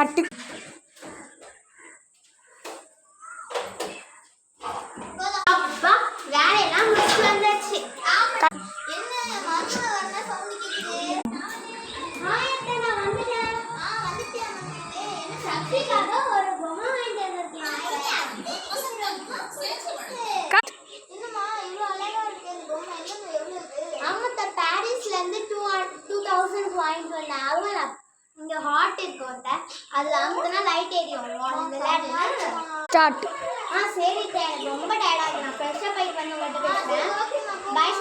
கட்டு அப்பா வேலையெல்லாம் முடிச்சு வந்தாச்சு. என்ன மருமக வர சவுண்ட் கேக்குது? ஆயத்த நான் வந்துட்டேன். வந்துட்டேன். என்ன சக்திக்காக ஒரு பொம்மை வாங்கிட்டு வந்திருக்கேன். என்னம்மா இவ்வளோ அழகா இருக்கு இந்த பொம்மை? என்ன எவ்வளவு? ஆமாத்த பாரிஸ்ல இருந்து 2000 வாங்கிட்டு வந்தேன். அவங்க இங்க ஹாட் இருக்கும் அதுல அமுக்குனா லைட் எரியும். ஸ்டார்ட். சரி, ரொம்ப டயர்டா இருக்கு. நான் ஃப்ரெஷ் அப் ஆயிட்டு வந்து உங்கள்கிட்ட பேசுறேன். பாய்.